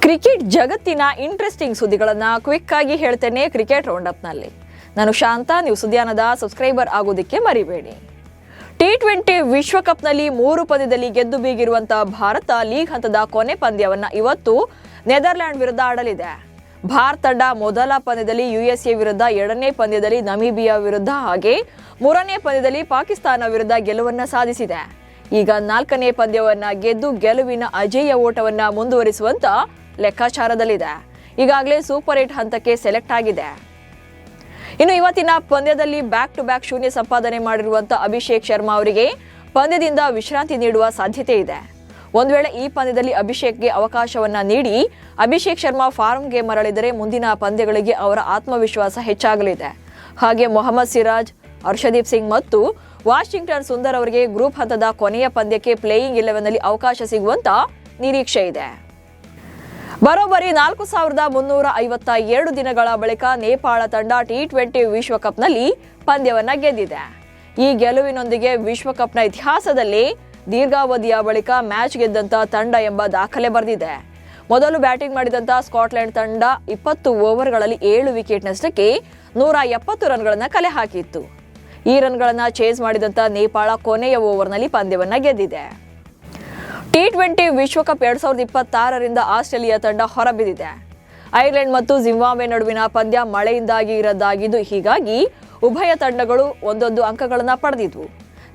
Cricket ಜಗತ್ತಿನ interesting ಸುದ್ದಿಗಳನ್ನ quick ಆಗಿ ಹೇಳ್ತೇನೆ ಕ್ರಿಕೆಟ್ ರೌಂಡ್ ಅಪ್ ನಲ್ಲಿ. ನಾನು ಶಾಂತ, ನೀವು ಸುದ್ದಿಯಾನದ ಸಬ್ಸ್ಕ್ರೈಬರ್ ಆಗೋದಕ್ಕೆ ಮರಿಬೇಡಿ. T20 ವಿಶ್ವಕಪ್ನಲ್ಲಿ 3 ಪಂದ್ಯದಲ್ಲಿ ಗೆದ್ದು ಬೀಗಿರುವಂತಹ ಭಾರತ ಲೀಗ್ ಹಂತದ ಕೊನೆ ಪಂದ್ಯವನ್ನ ಇವತ್ತು ನೆದರ್ಲ್ಯಾಂಡ್ ವಿರುದ್ಧ ಆಡಲಿದೆ. ಭಾರತ ತಂಡ ಮೊದಲ ಪಂದ್ಯದಲ್ಲಿ USA ವಿರುದ್ಧ, ಎರಡನೇ ಪಂದ್ಯದಲ್ಲಿ ನಮೀಬಿಯಾ ವಿರುದ್ಧ ಹಾಗೆ ಮೂರನೇ ಪಂದ್ಯದಲ್ಲಿ ಪಾಕಿಸ್ತಾನ ವಿರುದ್ಧ ಗೆಲುವನ್ನ ಸಾಧಿಸಿದೆ. ಈಗ 4ನೇ ಪಂದ್ಯವನ್ನ ಗೆದ್ದು ಗೆಲುವಿನ ಅಜೇಯ ಓಟವನ್ನ ಮುಂದುವರಿಸುವಂತ ಲೆಕ್ಕಾಚಾರದಲ್ಲಿದೆ. ಈಗಾಗಲೇ ಸೂಪರ್ 8 ಹಂತಕ್ಕೆ ಸೆಲೆಕ್ಟ್ ಆಗಿದೆ. ಇನ್ನು ಇವತ್ತಿನ ಪಂದ್ಯದಲ್ಲಿ ಬ್ಯಾಕ್ ಟು ಬ್ಯಾಕ್ ಶೂನ್ಯ ಸಂಪಾದನೆ ಮಾಡಿರುವಂತಹ ಅಭಿಷೇಕ್ ಶರ್ಮಾ ಅವರಿಗೆ ಪಂದ್ಯದಿಂದ ವಿಶ್ರಾಂತಿ ನೀಡುವ ಸಾಧ್ಯತೆ ಇದೆ. ಒಂದು ವೇಳೆ ಈ ಪಂದ್ಯದಲ್ಲಿ ಅಭಿಷೇಕ್ಗೆ ಅವಕಾಶವನ್ನ ನೀಡಿ ಅಭಿಷೇಕ್ ಶರ್ಮಾ ಫಾರ್ಮ್ಗೆ ಮರಳಿದರೆ ಮುಂದಿನ ಪಂದ್ಯಗಳಿಗೆ ಅವರ ಆತ್ಮವಿಶ್ವಾಸ ಹೆಚ್ಚಾಗಲಿದೆ. ಹಾಗೆ ಮೊಹಮ್ಮದ್ ಸಿರಾಜ್, ಹರ್ಷದೀಪ್ ಸಿಂಗ್ ಮತ್ತು ವಾಷಿಂಗ್ಟನ್ ಸುಂದರ್ ಅವರಿಗೆ ಗ್ರೂಪ್ ಹಂತದ ಕೊನೆಯ ಪಂದ್ಯಕ್ಕೆ ಪ್ಲೇಯಿಂಗ್ 11ನಲ್ಲಿ ಅವಕಾಶ ಸಿಗುವಂತ ನಿರೀಕ್ಷೆ ಇದೆ. ಬರೋಬ್ಬರಿ 4352 ದಿನಗಳ ಬಳಿಕ ನೇಪಾಳ ತಂಡ T20 ವಿಶ್ವಕಪ್ನಲ್ಲಿ ಪಂದ್ಯವನ್ನ ಗೆದ್ದಿದೆ. ಈ ಗೆಲುವಿನೊಂದಿಗೆ ವಿಶ್ವಕಪ್ನ ಇತಿಹಾಸದಲ್ಲಿ ದೀರ್ಘಾವಧಿಯ ಬಳಿಕ ಮ್ಯಾಚ್ ಗೆದ್ದಂತ ತಂಡ ಎಂಬ ದಾಖಲೆ ಬರೆದಿದೆ. ಮೊದಲು ಬ್ಯಾಟಿಂಗ್ ಮಾಡಿದಂತ ಸ್ಕಾಟ್ಲೆಂಡ್ ತಂಡ 20 ಓವರ್ಗಳಲ್ಲಿ 7 ವಿಕೆಟ್ ನಷ್ಟಕ್ಕೆ 170 ರನ್ಗಳನ್ನ ಕಲೆ ಹಾಕಿತ್ತು. ಈ ರನ್ಗಳನ್ನ ಚೇಸ್ ಮಾಡಿದಂತ ನೇಪಾಳ ಕೊನೆಯ ಓವರ್ನಲ್ಲಿ ಪಂದ್ಯವನ್ನ ಗೆದ್ದಿದೆ. T20 ವಿಶ್ವಕಪ್ 2026ರಿಂದ ಆಸ್ಟ್ರೇಲಿಯಾ ತಂಡ ಹೊರಬಿದ್ದಿದೆ. ಐರ್ಲೆಂಡ್ ಮತ್ತು ಜಿಂಬಾಬ್ವೆ ನಡುವಿನ ಪಂದ್ಯ ಮಳೆಯಿಂದಾಗಿ ರದ್ದಾಗಿದ್ದು, ಹೀಗಾಗಿ ಉಭಯ ತಂಡಗಳು ಒಂದೊಂದು ಅಂಕಗಳನ್ನು ಪಡೆದಿದ್ವು.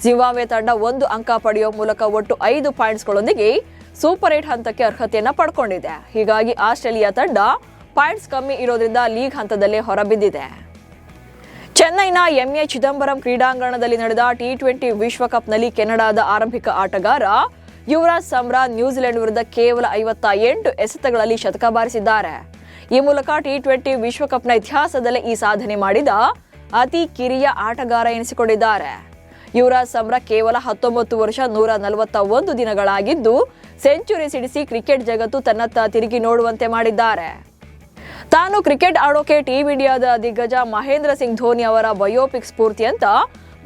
ಜಿಂಬಾಬ್ವೆ ತಂಡ 1 ಅಂಕ ಪಡೆಯುವ ಮೂಲಕ ಒಟ್ಟು 5 ಪಾಯಿಂಟ್ಸ್ಗಳೊಂದಿಗೆ ಸೂಪರ್ 8 ಹಂತಕ್ಕೆ ಅರ್ಹತೆಯನ್ನ ಪಡ್ಕೊಂಡಿದೆ. ಹೀಗಾಗಿ ಆಸ್ಟ್ರೇಲಿಯಾ ತಂಡ ಪಾಯಿಂಟ್ಸ್ ಕಮ್ಮಿ ಇರೋದ್ರಿಂದ ಲೀಗ್ ಹಂತದಲ್ಲೇ ಹೊರಬಿದ್ದಿದೆ. ಚೆನ್ನೈನ MA ಚಿದಂಬರಂ ಕ್ರೀಡಾಂಗಣದಲ್ಲಿ ನಡೆದ T20 ವಿಶ್ವಕಪ್ನಲ್ಲಿ ಕೆನಡಾದ ಆರಂಭಿಕ ಆಟಗಾರ ಯುವರಾಜ್ ಸಮ್ರಾ ನ್ಯೂಜಿಲೆಂಡ್ ವಿರುದ್ಧ ಕೇವಲ 58 ಎಸೆತಗಳಲ್ಲಿ ಶತಕ ಬಾರಿಸಿದ್ದಾರೆ. ಈ ಮೂಲಕ T20 ವಿಶ್ವಕಪ್ನ ಇತಿಹಾಸದಲ್ಲೇ ಈ ಸಾಧನೆ ಮಾಡಿದ ಅತಿ ಕಿರಿಯ ಆಟಗಾರ ಎನಿಸಿಕೊಂಡಿದ್ದಾರೆ. ಯುವರಾಜ್ ಸಮ್ರಾ ಕೇವಲ 19 ವರ್ಷ 141 ದಿನಗಳಾಗಿದ್ದು ಸೆಂಚುರಿ ಸಿಡಿಸಿ ಕ್ರಿಕೆಟ್ ಜಗತ್ತು ತನ್ನತ್ತ ತಿರುಗಿ ನೋಡುವಂತೆ ಮಾಡಿದ್ದಾರೆ. ತಾನು ಕ್ರಿಕೆಟ್ ಆಡೋಕೆ ಟೀಮ್ ಇಂಡಿಯಾದ ದಿಗ್ಗಜ ಮಹೇಂದ್ರ ಸಿಂಗ್ ಧೋನಿ ಅವರ ಬಯೋಪಿಕ್ ಸ್ಫೂರ್ತಿ ಅಂತ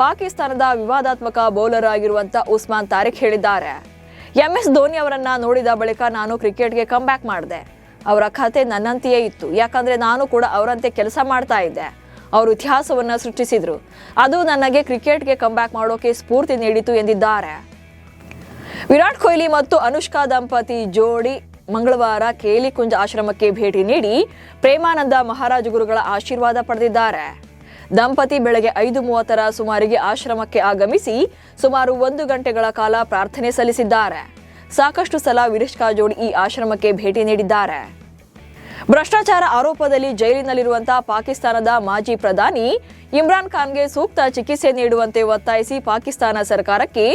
ಪಾಕಿಸ್ತಾನದ ವಿವಾದಾತ್ಮಕ ಬೌಲರ್ ಆಗಿರುವಂತ ಉಸ್ಮಾನ್ ತಾರಿಕ್ ಹೇಳಿದ್ದಾರೆ. MS ಧೋನಿ ಅವರನ್ನ ನೋಡಿದ ಬಳಿಕ ನಾನು ಕ್ರಿಕೆಟ್ಗೆ ಕಮ್ ಬ್ಯಾಕ್ ಮಾಡಿದೆ. ಅವರ ಕಥೆ ನನ್ನಂತೆಯೇ ಇತ್ತು, ಯಾಕಂದ್ರೆ ನಾನು ಕೂಡ ಅವರಂತೆ ಕೆಲಸ ಮಾಡ್ತಾ ಇದ್ದೆ. ಅವರು ಇತಿಹಾಸವನ್ನ ಸೃಷ್ಟಿಸಿದ್ರು, ಅದು ನನಗೆ ಕ್ರಿಕೆಟ್ಗೆ ಕಮ್ ಬ್ಯಾಕ್ ಮಾಡೋಕೆ ಸ್ಫೂರ್ತಿ ನೀಡಿತು ಎಂದಿದ್ದಾರೆ. ವಿರಾಟ್ ಕೊಹ್ಲಿ ಮತ್ತು ಅನುಷ್ಕಾ ದಂಪತಿ ಜೋಡಿ ಮಂಗಳವಾರ ಕೇಲಿಕುಂಜ ಆಶ್ರಮಕ್ಕೆ ಭೇಟಿ ನೀಡಿ ಪ್ರೇಮಾನಂದ ಮಹಾರಾಜ ಗುರುಗಳ ಆಶೀರ್ವಾದ ಪಡೆದಿದ್ದಾರೆ. ದಂಪತಿ ಬೆಳಗ್ಗೆ 5:30ರ ಸುಮಾರಿಗೆ ಆಶ್ರಮಕ್ಕೆ ಆಗಮಿಸಿ ಸುಮಾರು 1 ಗಂಟೆಗಳ ಕಾಲ ಪ್ರಾರ್ಥನೆ ಸಲ್ಲಿಸಿದ್ದಾರೆ. ಸಾಕಷ್ಟು ಸಲ ವಿರಿಷ್ಕಾ ಜೋಡಿ ಈ ಆಶ್ರಮಕ್ಕೆ ಭೇಟಿ ನೀಡಿದ್ದಾರೆ. ಭ್ರಷ್ಟಾಚಾರ ಆರೋಪದಲ್ಲಿ ಜೈಲಿನಲ್ಲಿರುವಂತಹ ಪಾಕಿಸ್ತಾನದ ಮಾಜಿ ಪ್ರಧಾನಿ ಇಮ್ರಾನ್ ಖಾನ್ಗೆ ಸೂಕ್ತ ಚಿಕಿತ್ಸೆ ನೀಡುವಂತೆ ಒತ್ತಾಯಿಸಿ ಪಾಕಿಸ್ತಾನ ಸರ್ಕಾರಕ್ಕೆ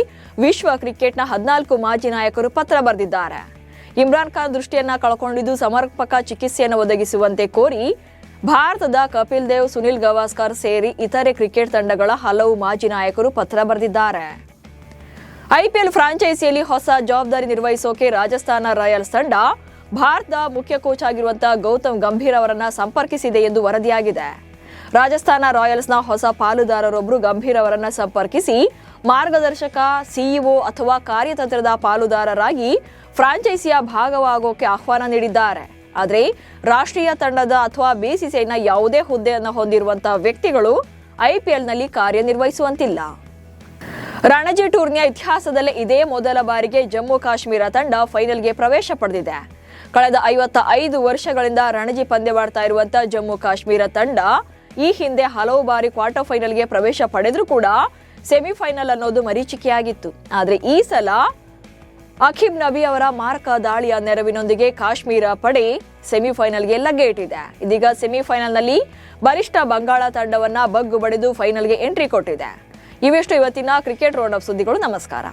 ವಿಶ್ವ ಕ್ರಿಕೆಟ್ನ 14 ಮಾಜಿ ನಾಯಕರು ಪತ್ರ ಬರೆದಿದ್ದಾರೆ. ಇಮ್ರಾನ್ ಖಾನ್ ದೃಷ್ಟಿಯನ್ನ ಕಳ್ಕೊಂಡಿದ್ದು ಸಮರ್ಪಕ ಚಿಕಿತ್ಸೆಯನ್ನು ಒದಗಿಸುವಂತೆ ಕೋರಿ ಭಾರತದ ಕಪಿಲ್ ದೇವ್, ಸುನಿಲ್ ಗವಾಸ್ಕರ್ ಸೇರಿ ಇತರೆ ಕ್ರಿಕೆಟ್ ತಂಡಗಳ ಹಲವು ಮಾಜಿ ನಾಯಕರು ಪತ್ರ ಬರೆದಿದ್ದಾರೆ. IPL ಫ್ರಾಂಚೈಸಿಯಲ್ಲಿ ಹೊಸ ಜವಾಬ್ದಾರಿ ನಿರ್ವಹಿಸೋಕೆ ರಾಜಸ್ಥಾನ ರಾಯಲ್ಸ್ ತಂಡ ಭಾರತದ ಮುಖ್ಯ ಕೋಚ್ ಆಗಿರುವಂತಹ ಗೌತಮ್ ಗಂಭೀರ್ ಅವರನ್ನ ಸಂಪರ್ಕಿಸಿದೆ ಎಂದು ವರದಿಯಾಗಿದೆ. ರಾಜಸ್ಥಾನ ರಾಯಲ್ಸ್ನ ಹೊಸ ಪಾಲುದಾರರೊಬ್ಬರು ಗಂಭೀರ್ ಅವರನ್ನ ಸಂಪರ್ಕಿಸಿ ಮಾರ್ಗದರ್ಶಕ, CEO ಅಥವಾ ಕಾರ್ಯತಂತ್ರದ ಪಾಲುದಾರರಾಗಿ ಫ್ರಾಂಚೈಸಿಯ ಭಾಗವಾಗೋಕೆ ಆಹ್ವಾನ ನೀಡಿದ್ದಾರೆ. ಆದರೆ ರಾಷ್ಟ್ರೀಯ ತಂಡದ ಅಥವಾ BCCIನ ಯಾವುದೇ ಹುದ್ದೆಯನ್ನು ಹೊಂದಿರುವಂತಹ ವ್ಯಕ್ತಿಗಳು IPLನಲ್ಲಿ ಕಾರ್ಯನಿರ್ವಹಿಸುವಂತಿಲ್ಲ. ರಣಜಿ ಟೂರ್ನಿಯ ಇತಿಹಾಸದಲ್ಲೇ ಇದೇ ಮೊದಲ ಬಾರಿಗೆ ಜಮ್ಮು ಕಾಶ್ಮೀರ ತಂಡ ಫೈನಲ್ಗೆ ಪ್ರವೇಶ ಪಡೆದಿದೆ. ಕಳೆದ 55 ವರ್ಷಗಳಿಂದ ರಣಜಿ ಪಂದ್ಯವಾಡ್ತಾ ಇರುವಂತಹ ಜಮ್ಮು ಕಾಶ್ಮೀರ ತಂಡ ಈ ಹಿಂದೆ ಹಲವು ಬಾರಿ ಕ್ವಾರ್ಟರ್ ಫೈನಲ್ಗೆ ಪ್ರವೇಶ ಪಡೆದರೂ ಕೂಡ ಸೆಮಿಫೈನಲ್ ಅನ್ನೋದು ಮರೀಚಿಕೆಯಾಗಿತ್ತು. ಆದರೆ ಈ ಸಲ ಅಖೀಬ್ ನಬಿ ಅವರ ಮಾರಕ ದಾಳಿಯ ನೆರವಿನೊಂದಿಗೆ ಕಾಶ್ಮೀರ ಪಡೆ ಸೆಮಿಫೈನಲ್ಗೆ ಲಗ್ಗೆ ಇಟ್ಟಿದೆ. ಇದೀಗ ಸೆಮಿಫೈನಲ್ನಲ್ಲಿ ಬಲಿಷ್ಠ ಬಂಗಾಳ ತಂಡವನ್ನ ಬಗ್ಗು ಬಡಿದು ಫೈನಲ್ಗೆ ಎಂಟ್ರಿ ಕೊಟ್ಟಿದೆ. ಇವೆಷ್ಟು ಇವತ್ತಿನ ಕ್ರಿಕೆಟ್ ರೌಂಡ್ ಅಪ್ ಸುದ್ದಿಗಳು. ನಮಸ್ಕಾರ.